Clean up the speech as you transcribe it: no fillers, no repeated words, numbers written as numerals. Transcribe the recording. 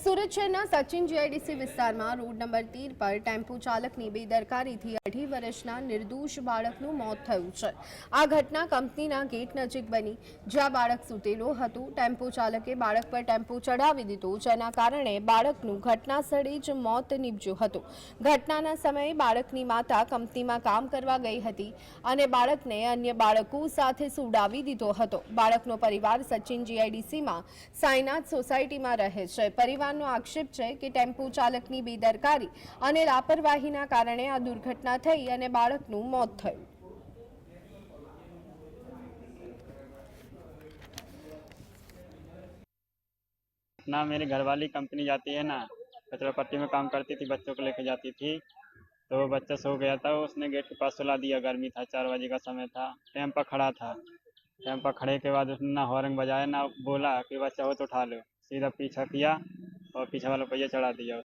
સુરત શહેરના સચિન જીઆઈડીસી વિસ્તારમાં road number 13 પર ટેમ્પો ચાલકની બેદરકારીથી 2.5 વર્ષના નિર્દોષ બાળકનું મોત થયું છે। આ ઘટના કંપનીના ગેટ નજીક બની, જ્યાં બાળક સૂતેલો હતો। ટેમ્પો ચાલકે બાળક પર ટેમ્પો ચડાવી દીધો, જેના કારણે બાળકનું ઘટના સ્થળે જ મોત નીપજ્યું હતું। ઘટનાના સમયે બાળકની માતા કંપનીમાં કામ કરવા ગઈ હતી અને બાળકને અન્ય બાળકો સાથે સુવડાવી દીધો હતો। બાળકનો પરિવાર સચિન જીઆઈડીસીમાં સાઈનાથ સોસાયટીમાં રહે છે। પરિવારનો આક્ષેપ છે કે ટેમ્પો ચાલકની બેદરકારી અને લાપરવાહીના કારણે આ દુર્ઘટના થઈ અને બાળકનું મોત થયું। ना मेरी घरवाली कंपनी जाती है ना, कचरा पट्टी में काम करती थी, बच्चों को लेके जाती थी। तो बच्चा सो गया था, उसने गेट के पास सुला दिया। गर्मी था, 4 बजे का समय था, टाइम पर खड़ा था। टाइम पर खड़े के बाद उसने ना हॉर्न बजाया, ना बोला कि बच्चा हो तो उठा लो। सीधा पीछा किया और पीछे वाला पहिया चढ़ा दिया।